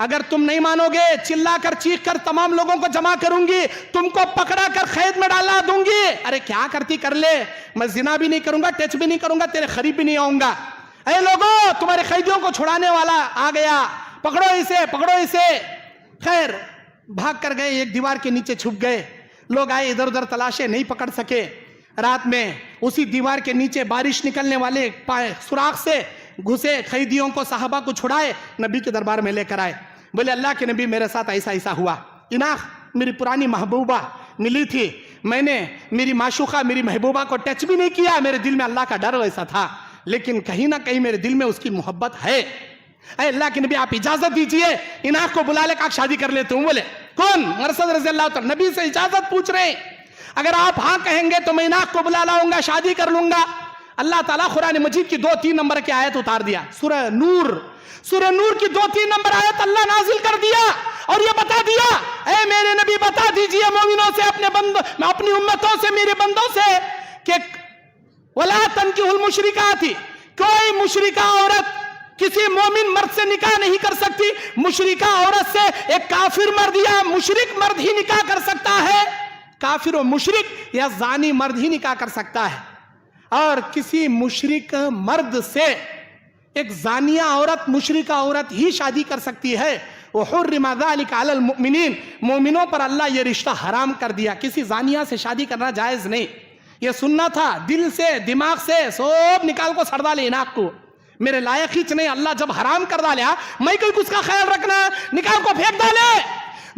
Speaker 2: اگر تم نہیں مانو گے چلا کر چیخ کر تمام لوگوں کو جمع کروں گی، تم کو پکڑا کر قید میں ڈالا دوں گی۔ ارے کیا کرتی کر لے، میں زنا بھی نہیں کروں گا، ٹچ بھی نہیں کروں گا، تیرے قریب بھی نہیں آؤں گا۔ اے لوگوں، تمہارے قیدیوں کو چھڑانے والا آ گیا، پکڑو اسے، پکڑو اسے۔ خیر بھاگ کر گئے، ایک دیوار کے نیچے چھپ گئے۔ لوگ آئے ادھر ادھر تلاشے، نہیں پکڑ سکے۔ رات میں اسی دیوار کے نیچے بارش نکلنے والے سوراخ سے گھسے، قیدیوں کو صحابہ کو چھڑائے، نبی کے دربار میں لے کر آئے۔ بولے اللہ کے نبی میرے ساتھ ایسا ایسا ہوا، اناخ میری پرانی محبوبہ ملی تھی، میں نے میری معشوقہ میری محبوبہ کو ٹچ بھی نہیں کیا، میرے دل میں اللہ کا ڈر ویسا تھا، لیکن کہیں نہ کہیں میرے دل میں اس کی محبت ہے۔ اے اللہ کے نبی آپ اجازت دیجئے، اناخ کو بلا لے کر شادی کر لیتا ہوں۔ بولے کون؟ مرثد رضی اللہ تعالیٰ نبی سے اجازت پوچھ رہے ہیں، اگر آپ ہاں کہیں گے تو میں اناخ کو بلا لاؤں گا، شادی کر لوں گا۔ اللہ تعالیٰ قرآن مجید کی 2-3 نمبر کی آیت اتار دیا، سورہ نور کی 2-3 نمبر آیت اللہ نازل کر دیا اور یہ بتا دیا، اے میرے نبی بتا دیجئے مومنوں سے، اپنی امتوں سے، میرے بندوں سے کہ وَلَا تَنْكِحُوا الْمُشْرِكَاتِ، کوئی مشرکہ عورت کسی مومن مرد سے نکاح نہیں کر سکتی۔ مشرکہ عورت سے ایک کافر مرد یا مشرک مرد ہی نکاح کر سکتا ہے، کافر و مشرک یا زانی مرد ہی نکاح کر سکتا ہے۔ اور کسی مشرک مرد سے ایک زانیہ عورت، مشرکہ عورت ہی شادی کر سکتی ہے۔ وَحُرِّمَ ذَلِكَ عَلَى الْمُؤْمِنِينَ، مومنوں پر اللہ یہ رشتہ حرام کر دیا، کسی زانیہ سے شادی کرنا جائز نہیں۔ یہ سننا تھا، دل سے دماغ سے سب نکال کو سڑ ڈالے اناخ کو، میرے لائق ہی نہیں۔ اللہ جب حرام کر ڈالیا، میں کوئی کچھ کا خیال رکھنا، نکال کو پھینک ڈالے،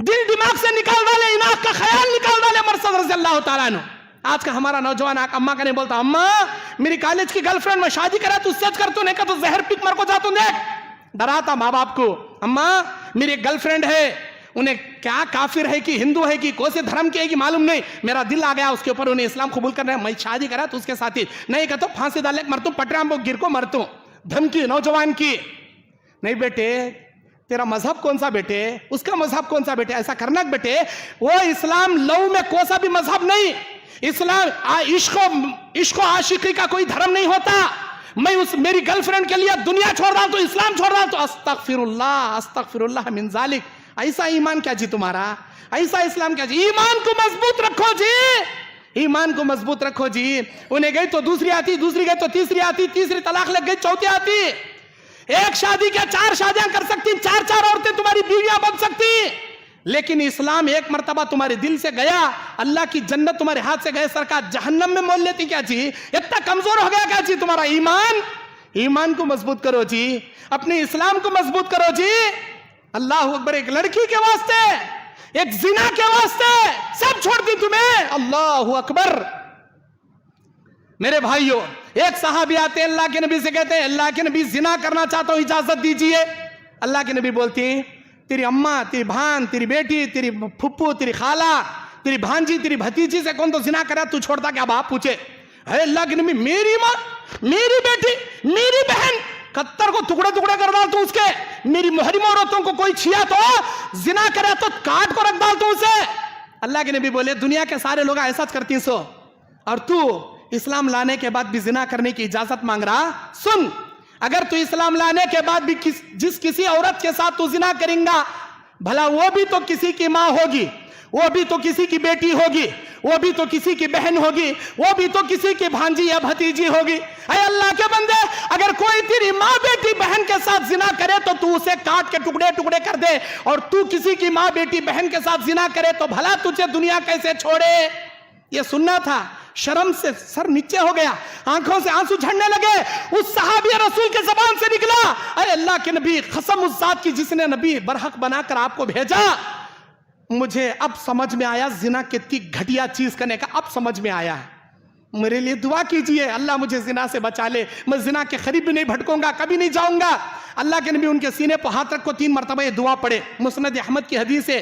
Speaker 2: دل دماغ سے نکال ڈالے، اناخ کا خیال نکال ڈالے مرثد رضی اللہ تعالیٰ عنہ۔ آج کا ہمارا نوجوان اماں کا نہیں بولتا، اماں میری کالج کی گرل فرینڈ میں شادی کرا تو سچ کر تو نہیں کہا تو زہر پک مر کو جاتا ہوں، دیکھ ڈراتا ماں باپ کو، اماں میری ایک گرل فرینڈ ہے، انہیں کیا کافر ہے کہ ہندو ہے کہ کون سے دھرم کے ہے کہ معلوم نہیں، میرا دل آ گیا اس کے اوپر، انہیں اسلام قبول کرنا ہے، میں شادی کرا تو اس کے ساتھ ہی نہیں کہتا پھانسی ڈالے مرتوں، پٹرام کو گر کو مرتوں، دھمکی نوجوان کی۔ نہیں بیٹے تیرا مذہب کون سا بیٹے، اس کا مذہب کون سا بیٹے، ایسا کرنا بیٹے، وہ اسلام لو میں کوئی سا بھی مذہب نہیں، اسلام عشق و عاشقی کا کوئی دھرم نہیں ہوتا۔ میں میری گرل فرینڈ کے لیے دنیا چھوڑ رہا ہوں تو اسلام چھوڑ رہا ہوں تو استغفر اللہ من ذالک۔ ایسا ایمان کیا جی تمہارا، ایسا اسلام کیا جی؟ ایمان کو مضبوط رکھو جی، ایمان کو مضبوط رکھو جی۔ انہیں گئی تو دوسری آتی، دوسری گئی تو تیسری آتی، تیسری طلاق لگ گئی چوتھی آتی۔ ایک شادی کیا 4 شادیاں کر سکتی، 4 عورتیں تمہاری بیویاں بن سکتی، لیکن اسلام ایک مرتبہ تمہارے دل سے گیا، اللہ کی جنت تمہارے ہاتھ سے گئے، سرکار جہنم میں مول لیتی کیا جی؟ اتنا کمزور ہو گیا کیا جی تمہارا ایمان؟ ایمان کو مضبوط کرو جی، اپنے اسلام کو مضبوط کرو جی۔ اللہ اکبر، ایک لڑکی کے واسطے، ایک زنا کے واسطے سب چھوڑ دی تمہیں، اللہ اکبر۔ میرے بھائیوں، ایک صحابی آتے ہیں اللہ کے نبی سے، کہتے ہیں اللہ کے نبی زنا کرنا چاہتا ہوں، اجازت دیجئے۔ اللہ کے نبی بولتی ہیں تیری اماں، تیری بہن، تیری بیٹی، تیری پھپھو، تیری خالہ، تیری بھانجی، تیری بھتیجی سے کون تو زنا کرا تو چھوڑتا کیا؟ باپ پوچھے، اے اللہ کے نبی میری ماں، میری بیٹی، میری بہن، 71 کو ٹکڑے ٹکڑے کر ڈال تو اس کے، میری محرم عورتوں کو کوئی چھیا تو زنا کرے تو کاٹ کو رکھ ڈال تو اسے۔ اللہ کے نبی بولے دنیا کے سارے لوگ ایسا کرتی سو، اور تو اسلام لانے کے بعد بھی زنا کرنے کی اجازت مانگ رہا؟ سن، اگر تو اسلام لانے کے بعد بھی جس کسی عورت کے ساتھ تو زنا کریں گا، بھلا وہ بھی تو کسی کی ماں ہوگی، وہ بھی تو کسی کی بیٹی ہوگی, وہ بھی تو کسی کی بہن ہوگی, وہ بھی تو کسی کی بھانجی یا بھتیجی ہوگی. اے اللہ کے بندے, اگر کوئی تیری ماں بیٹی بہن کے ساتھ زنا کرے تو تو اسے کاٹ کے ٹکڑے ٹکڑے کر دے, اور تو کسی کی ماں بیٹی بہن کے ساتھ زنا کرے تو بھلا تجھے دنیا کیسے چھوڑے. یہ سننا تھا. شرم سے سر نیچے ہو گیا, آنکھوں سے آنسو جھڑنے لگے. اس صحابی رسول کے زبان سے نکلا, اے اللہ کے نبی, قسم اس ذات کی جس نے نبی برحق بنا کر آپ کو بھیجا, مجھے اب سمجھ میں آیا زنا کتنی گھٹیا چیز کرنے کا. اب سمجھ میں آیا ہے. میرے لیے دعا کیجئے, اللہ مجھے زنا سے بچا لے, میں زنا کے قریب بھی نہیں بھٹکوں گا, کبھی نہیں جاؤں گا. اللہ کے نبی ان کے سینے پر ہاتھ رکھو, 3 مرتبہ یہ دعا پڑھے. مسند احمد کی حدیث ہے,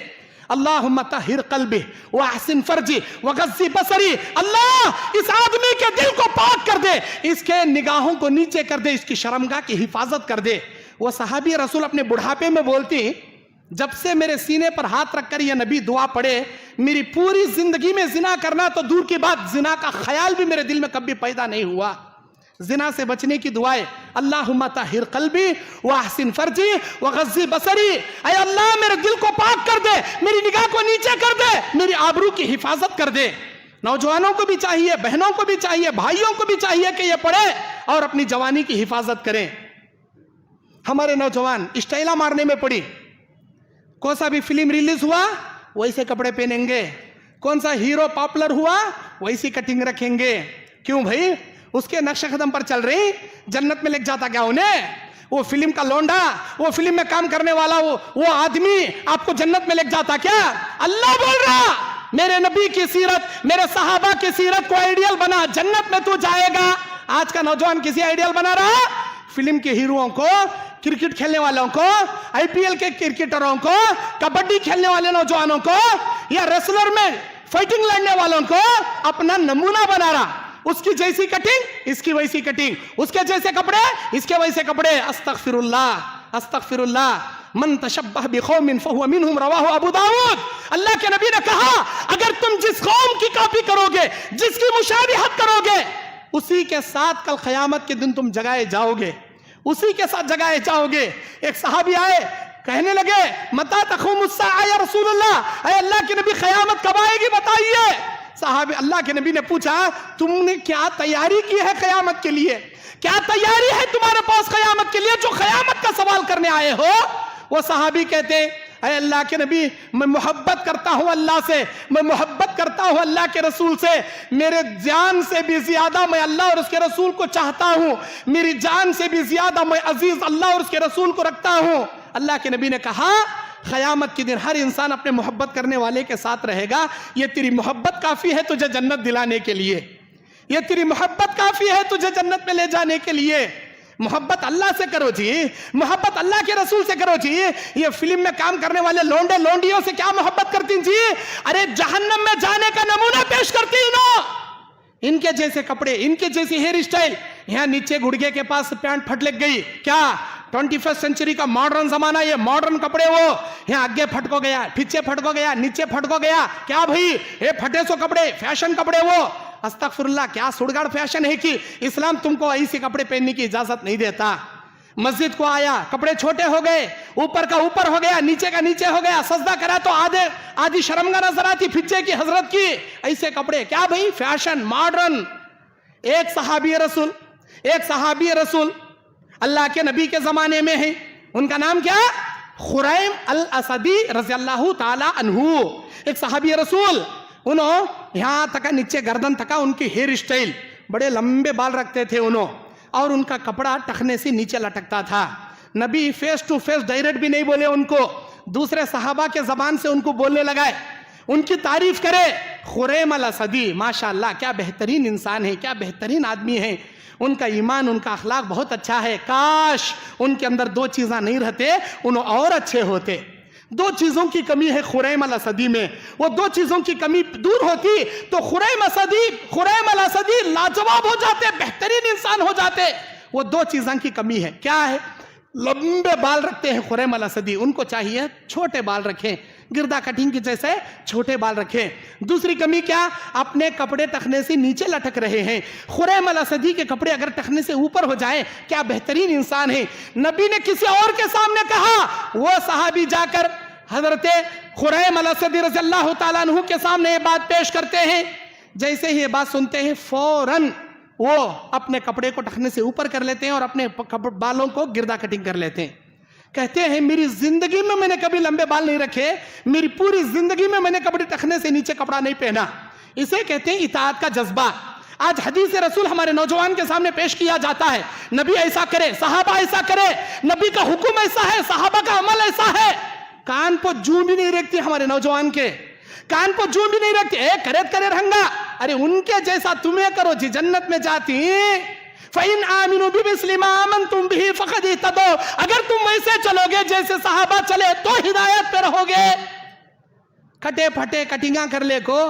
Speaker 2: اللہم طہر قلبی واحسن فرجی وغض بصری. اللہ اس آدمی کے دل کو پاک کر دے, اس کے نگاہوں کو نیچے کر دے, اس کی شرمگاہ کی حفاظت کر دے. وہ صحابی رسول اپنے بڑھاپے میں بولتی, جب سے میرے سینے پر ہاتھ رکھ کر یہ نبی دعا پڑھے, میری پوری زندگی میں زنا کرنا تو دور کی بات, زنا کا خیال بھی میرے دل میں کبھی پیدا نہیں ہوا. زنا سے بچنے کی دعائیں, اللہم طہر قلبی واحسن فرجی وغض بصری. اے اللہ میرے دل کو پاک کر دے, میری نگاہ کو نیچے کر دے, میری آبرو کی حفاظت کر دے. نوجوانوں کو بھی چاہیے, بہنوں کو بھی چاہیے, بھائیوں کو بھی چاہیے کہ یہ پڑھے اور اپنی جوانی کی حفاظت کریں. ہمارے نوجوان اسٹائلہ مارنے میں پڑی, کون سا بھی فلم ریلیز ہوا ویسے کپڑے پہنیں گے, کون سا ہیرو پاپولر ہوا ویسی کٹنگ رکھیں گے. کیوں بھائی؟ اس کے نقش قدم پر چل رہی, جنت میں لے جاتا کیا انہیں؟ وہ فلم کا لونڈا, وہ فلم میں کام کرنے والا وہ آدمی آپ کو جنت میں لے جاتا کیا؟ اللہ بول رہا, میرے نبی کی سیرت, میرے صحابہ کی سیرت کو آئیڈیل بنا, جنت میں تو جائے گا. آج کا نوجوان کسی آئیڈیل بنا رہا, فلم کے ہیروؤں کو, کرکٹ کھیلنے والوں کو, آئی پی ایل کے کرکٹروں کو, کبڈی کھیلنے والے نوجوانوں کو, یا ریسلر میں فائٹنگ لڑنے والوں کو اپنا نمونہ بنا رہا. اس کی جیسی کٹنگ, اس کی ویسی کٹنگ, اس کے جیسے کپڑے, اس کے ویسے کپڑے. استغفر اللہ, استغفر اللہ. من تشبہ بقوم فہو منہم, رواہ ابو داؤد. اللہ کے نبی نے کہا, اگر تم جس قوم کی کاپی کرو گے, جس کی مشابہت کرو گے, اسی کے ساتھ کل قیامت کے دن تم جگائے جاؤ گے, اسی کے ساتھ جگائے جاؤ گے. ایک صحابی آئے, کہنے لگے, متی تقوم الساعہ یا رسول اللہ, اے اللہ کے نبی قیامت کب آئے گی بتائیے. صحابی اللہ کے نبی نے پوچھا, تم نے کیا تیاری کی ہے قیامت کے لیے؟ کیا تیاری ہے تمہارے پاس قیامت کے لیے جو قیامت کا سوال کرنے آئے ہو؟ وہ صحابی کہتے, اے اللہ کے نبی, میں محبت کرتا ہوں اللہ سے, میں محبت کرتا ہوں اللہ کے رسول سے, میرے جان سے بھی زیادہ میں اللہ اور اس کے رسول کو چاہتا ہوں, میری جان سے بھی زیادہ میں عزیز اللہ اور اس کے رسول کو رکھتا ہوں. اللہ کے نبی نے کہا, قیامت کے دن ہر انسان اپنے محبت کرنے والے کے ساتھ رہے گا. یہ تیری محبت کافی ہے تجھے جنت دلانے کے لیے, یہ تیری محبت کافی ہے تجھے جنت میں لے جانے کے لیے. محبت اللہ سے کرو جی, محبت اللہ کے رسول سے کرو جی. یہ فلم میں کام کرنے والے لونڈے لونڈیوں سے کیا محبت کرتی جی؟ ارے جہنم میں جانے کا نمونہ پیش کرتی انہوں. ان کے جیسے کپڑے, ان کے جیسی ہیئر اسٹائل, یہاں نیچے گھڑگے کے پاس پینٹ پھٹ لگ گئی, کیا 21 سنچری کا ماڈرن زمانہ, یہ ماڈرن کپڑے, وہ یہاں آگے پھٹ کو گیا, پیچھے پھٹ کو گیا, نیچے پھٹ کو گیا. کیا بھئی یہ پھٹے سو کپڑے, فیشن کپڑے وہ؟ استغفر اللہ, کیا سڑگاڑ فیشن ہے کہ اسلام تم کو ایسے کپڑے پہننے کی اجازت نہیں دیتا. مسجد کو آیا, کپڑے چھوٹے ہو گئے, اوپر کا اوپر ہو گیا, نیچے کا نیچے ہو گیا, سجدہ کرا تو آدھی شرمگاہ نظر آتی پیچھے کی حضرت کی, ایسے کپڑے. کیا بھئی فیشن, ماڈرن. ایک صحابی رسول اللہ کے نبی کے زمانے میں ہے, ان کا نام کیا؟ خریم الاسدی رضی اللہ تعالی عنہ. ایک صحابی رسول, انہوں یہاں تک نیچے گردن تک ان کی ہیئر اسٹائل, بڑے لمبے بال رکھتے تھے انہوں, اور ان کا کپڑا ٹخنے سے نیچے لٹکتا تھا. نبی فیس ٹو فیس ڈائریکٹ بھی نہیں بولے ان کو, دوسرے صحابہ کے زبان سے ان کو بولنے لگائے, ان کی تعریف کرے. خریم الاسدی, ماشاءاللہ کیا بہترین انسان ہے, کیا بہترین آدمی ہے, ان کا ایمان, ان کا اخلاق بہت اچھا ہے, کاش ان کے اندر 2 چیزاں نہیں رہتے, انہوں اور اچھے ہوتے. 2 چیزوں کی کمی ہے خریم الاسدی میں, وہ 2 چیزوں کی کمی دور ہوتی تو خریم الاسدی لاجواب ہو جاتے, بہترین انسان ہو جاتے. وہ 2 چیزوں کی کمی ہے. کیا ہے؟ لمبے بال رکھتے ہیں خریم الاسدی, ان کو چاہیے چھوٹے بال رکھیں, گردہ کٹنگ کی جیسے چھوٹے بال رکھیں. دوسری کمی کیا؟ اپنے کپڑے ٹخنے سے نیچے لٹک رہے ہیں. خریم الاسدی کے کپڑے اگر ٹخنے سے اوپر ہو جائیں, کیا بہترین انسان ہے. نبی نے کسی اور کے سامنے کہا, وہ صحابی جا کر حضرت خریم الاسدی رضی اللہ تعالیٰ عنہ کے سامنے یہ بات پیش کرتے ہیں. جیسے ہی یہ بات سنتے ہیں فوراً وہ اپنے کپڑے کو ٹخنے سے اوپر کر لیتے ہیں اور اپنے بالوں کو گردا کٹنگ کر لیتے ہیں. کہتے ہیں میری زندگی میں نے کبھی لمبے بال نہیں رکھے, میری پوری زندگی میں نے کبھی ٹخنے سے نیچے کپڑا نہیں پہنا. اسے کہتے ہیں اطاعت کا جذبہ. آج حدیث رسول ہمارے نوجوان کے سامنے پیش کیا جاتا ہے, نبی ایسا کرے, صحابہ ایسا کرے, نبی کا حکم ایسا ہے, صحابہ کا عمل ایسا ہے. کان پہ جوں بھی نہیں رکھتی ہمارے نوجوان کے, کان پہ جوں بھی نہیں رکھتی. اے کرے رہنگا, ارے ان کے جیسا تمہیں کرو جی جنت میں جاتی. فَإِنْ آمِنُوا بِمِثْلِ مَا آمَنْتُمْ بِهِ فَقَدْ اهْتَدَوْا. اگر تم ویسے چلو گے جیسے صحابہ چلے تو ہدایت پہ رہو گے. کھٹے پھٹے کٹنگاں کر لے کو,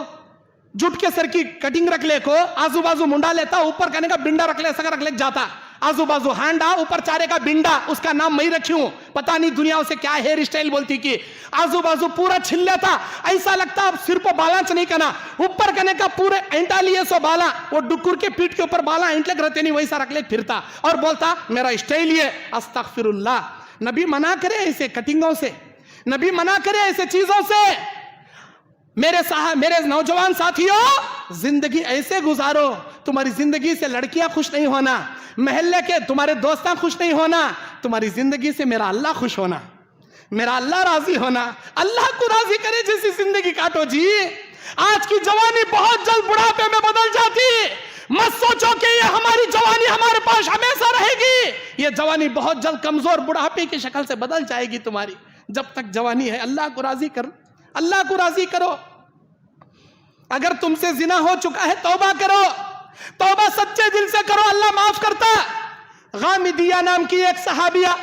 Speaker 2: جھٹ کے سر کی کٹنگ رکھ لے کو, آزو بازو منڈا لیتا, اوپر کرنے کا بنڈا رکھ لے سکا رکھ لے جاتا, آزو بازو ہانڈا, اوپر چارے کا بنڈا, اس کا نام میں رکھی ہوں, پتہ نہیں دنیا اسے کیا ہیئر اسٹائل بولتی کی, آزو بازو پورا چھل لیتا, ایسا لگتا اب سر پہ بالا نہیں کرنا, اوپر کرنے کا پورے اینٹا لیے سو بالا, وہ ڈکر کے پیٹ کے اوپر بالا اینٹ لگ رہتے نہیں, ویسا رکھ لے پھرتا اور بولتا میرا اسٹائل یہ. استغفر اللہ. نبی منع کرے ایسے کٹنگوں سے, نبی منع کرے ایسے چیزوں سے. میرے نوجوان ساتھیوں, زندگی ایسے گزارو, تمہاری زندگی سے لڑکیاں خوش نہیں ہونا, محلے کے تمہارے دوستاں خوش نہیں ہونا, تمہاری زندگی سے میرا اللہ خوش ہونا, میرا اللہ راضی ہونا. اللہ کو راضی کرے جیسی زندگی کاٹو جی. آج کی جوانی بہت جلد بڑھاپے میں بدل جاتی. مت سوچو کہ یہ ہماری جوانی ہمارے پاس ہمیشہ رہے گی. یہ جوانی بہت جلد کمزور بڑھاپے کی شکل سے بدل جائے گی تمہاری. جب تک جوانی ہے اللہ کو راضی کر, اللہ کو راضی کرو. اگر تم سے زنا ہو چکا ہے توبہ کرو, توبہ سچے دل سے کرو, اللہ معاف کرتا. غامدیہ نام کی ایک صحابیہ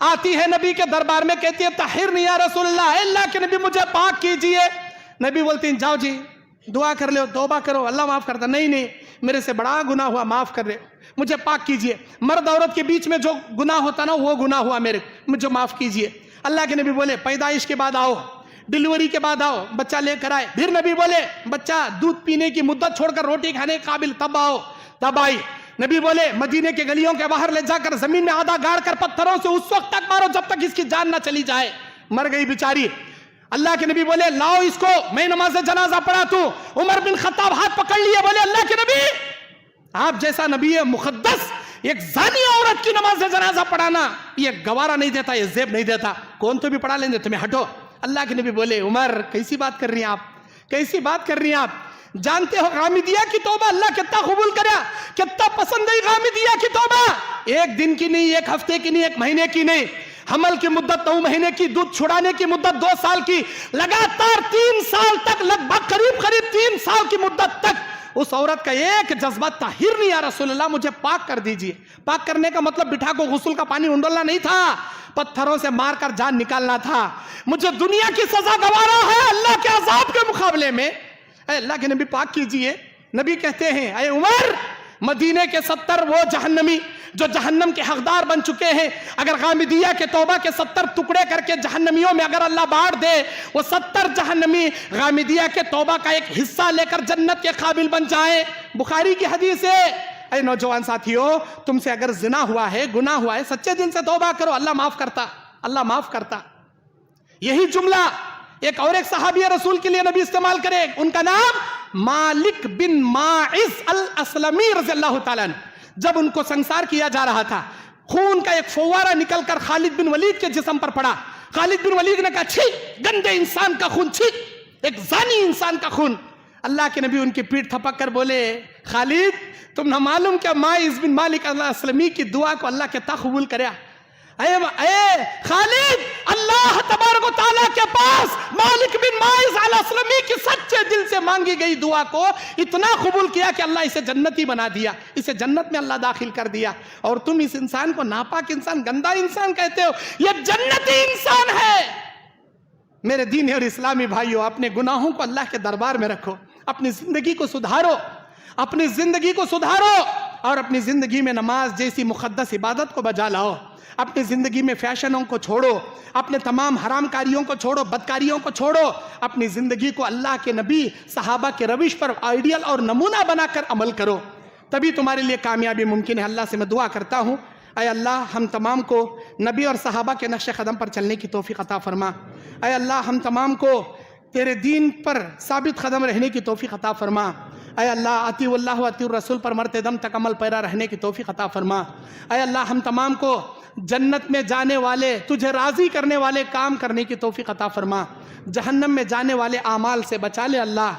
Speaker 2: آتی ہے نبی کے دربار میں, کہتی ہے طہرنی یا رسول اللہ, اللہ کے نبی مجھے پاک کیجئے. نبی بولتے ہیں جاؤ جی دعا کر لو, توبہ کرو, اللہ معاف کرتا. نہیں میرے سے بڑا گناہ ہوا, معاف کر رہے, مجھے پاک کیجئے. مرد عورت کے بیچ میں جو گناہ ہوتا نا وہ گناہ ہوا میرے, مجھے معاف کیجئے. اللہ کے نبی بولے پیدائش کے بعد آؤ, ڈیلیوری کے بعد آؤ, بچہ لے کر آئے. پھر نبی بولے بچہ دودھ پینے کی مدت چھوڑ کر روٹی کھانے کے قابل, تب آؤ, تب آئی. نبی بولے مدینے کے گلیوں کے باہر لے جا کر زمین میں آدھا گاڑ کر پتھروں سے اس وقت تک مارو جب تک اس کی جان نہ چلی جائے. مر گئی بیچاری. اللہ کے نبی بولے لاؤ اس کو, میں نماز جنازہ پڑھا تو. عمر بن خطاب ہاتھ پکڑ لیے, بولے اللہ کے نبی, آپ جیسا نبی مقدس ایک زانی عورت کی نماز جنازہ پڑھانا یہ گوارا نہیں دیتا, یہ زیب نہیں دیتا, کون تو بھی پڑھا لیں گے, تمہیں ہٹو. اللہ کے نبی بولے عمر کیسی بات کر رہی ہیں آپ, کیسی بات کر رہی ہیں آپ. جانتے ہو غامدیہ کی توبہ اللہ کتنا قبول کریا, کتنا پسند ہے غامدیہ کی توبہ. ایک دن کی نہیں, ایک ہفتے کی نہیں, ایک مہینے کی نہیں, حمل کی مدت 9 مہینے کی, دودھ چھڑانے کی مدت 2 سال کی, لگاتار 3 سال تک, لگ بھگ قریب 3 سال کی مدت تک اس عورت کا ایک جذبہ طہرنی یا رسول اللہ, مجھے پاک کر دیجئے. پاک کرنے کا مطلب بٹھا کو غسل کا پانی انڈولنا نہیں تھا, پتھروں سے مار کر جان نکالنا تھا. مجھے دنیا کی سزا گوارا ہے اللہ کے عذاب کے مقابلے میں, اے اللہ کے نبی پاک کیجئے. نبی کہتے ہیں اے عمر, مدینے کے 70 وہ جہنمی جو جہنم کے حقدار بن چکے ہیں, اگر غامدیہ کے توبہ کے 70 ٹکڑے کر کے جہنمیوں میں اگر اللہ بانٹ دے, وہ 70 جہنمی غامدیہ کے توبہ کا ایک حصہ لے کر جنت کے قابل بن جائیں. بخاری کی حدیث ہے. اے نوجوان ساتھیوں, تم سے اگر زنا ہوا ہے, گناہ ہوا ہے, سچے دل سے توبہ کرو, اللہ معاف کرتا, اللہ معاف کرتا. یہی جملہ ایک اور ایک صحابی رسول کے لیے نبی استعمال کرے, ان کا نام مالک بن ماعز الاسلمی رضی اللہ تعالیٰ عنہ. جب ان کو سنسار کیا جا رہا تھا, خون کا ایک فوارہ نکل کر خالد بن ولید کے جسم پر پڑا. خالد بن ولید نے کہا چھی, گندے انسان کا خون, چھی, ایک زانی انسان کا خون. اللہ کے نبی ان کی پیٹھ تھپک کر بولے خالد, تم نہ معلوم کہ ماعز بن مالک الاسلمی کی دعا کو اللہ کتنا قبول کریا. اے خالد, اللہ تبارک و تعالیٰ کے پاس مالک بن ماعز الاسلمی کی سچے دل سے مانگی گئی دعا کو اتنا قبول کیا کہ اللہ اسے جنتی بنا دیا, اسے جنت میں اللہ داخل کر دیا. اور تم اس انسان کو ناپاک انسان, گندا انسان کہتے ہو, یہ جنتی انسان ہے. میرے دینی اور اسلامی بھائیوں, اپنے گناہوں کو اللہ کے دربار میں رکھو, اپنی زندگی کو سدھارو, اپنی زندگی کو سدھارو, اور اپنی زندگی میں نماز جیسی مقدس عبادت کو بجا لاؤ. اپنی زندگی میں فیشنوں کو چھوڑو, اپنے تمام حرام کاریوں کو چھوڑو, بدکاریوں کو چھوڑو. اپنی زندگی کو اللہ کے نبی صحابہ کے روش پر آئیڈیل اور نمونہ بنا کر عمل کرو, تبھی تمہارے لیے کامیابی ممکن ہے. اللہ سے میں دعا کرتا ہوں اے اللہ ہم تمام کو نبی اور صحابہ کے نقش قدم پر چلنے کی توفیق عطا فرما۔ اے اللہ ہم تمام کو تیرے دین پر ثابت قدم رہنے کی توفیق عطا فرما۔ اے اللہ اطیع اللہ و اطیع الرسول پر مرتے دم تک عمل پیرا رہنے کی توفیق عطا فرما۔ اے اللہ ہم تمام کو جنت میں جانے والے تجھے راضی کرنے والے کام کرنے کی توفیق عطا فرما۔ جہنم میں جانے والے اعمال سے بچا لے اللہ،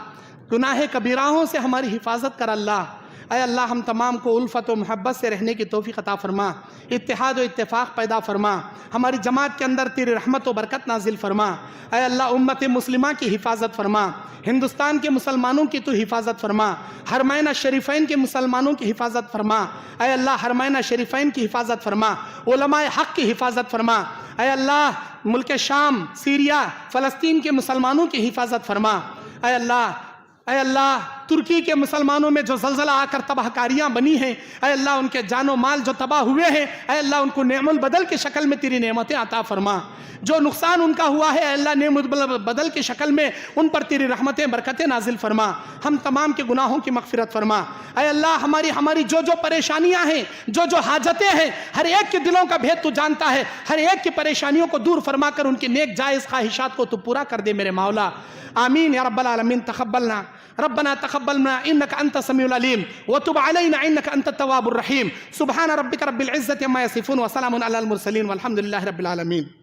Speaker 2: گناہ کبیراہوں سے ہماری حفاظت کر اللہ۔ اے اللہ ہم تمام کو الفت و محبت سے رہنے کی توفیق عطا فرما، اتحاد و اتفاق پیدا فرما، ہماری جماعت کے اندر تیری رحمت و برکت نازل فرما۔ اے اللہ امت مسلمہ کی حفاظت فرما، ہندوستان کے مسلمانوں کی تو حفاظت فرما، حرمین شریفین کے مسلمانوں کی حفاظت فرما۔ اے اللہ حرمین شریفین کی حفاظت فرما، علماء حق کی حفاظت فرما۔ اے اللہ ملک شام، سیریا، فلسطین کے مسلمانوں کی حفاظت فرما۔ اے اللہ ترکی کے مسلمانوں میں جو زلزلہ آ کر تباہ کاریاں بنی ہیں، اے اللہ ان کے جان و مال جو تباہ ہوئے ہیں، اے اللہ ان کو نعم البدل کی شکل میں تیری نعمتیں عطا فرما۔ جو نقصان ان کا ہوا ہے، اے اللہ نعم البدل کی شکل میں ان پر تیری رحمتیں برکتیں نازل فرما۔ ہم تمام کے گناہوں کی مغفرت فرما۔ اے اللہ ہماری جو پریشانیاں ہیں، جو حاجتیں ہیں، ہر ایک کے دلوں کا بھید تو جانتا ہے، ہر ایک کی پریشانیوں کو دور فرما کر ان کی نیک جائز خواہشات کو تو پورا کر دے میرے مولا۔ آمین یا رب العالمین۔ تقبلنا ربنا تقبل منا انك انت السميع العليم وتب علينا انك انت التواب الرحيم۔ سبحان ربك رب العزة عما يصفون وسلام على المرسلين والحمد لله رب العالمين۔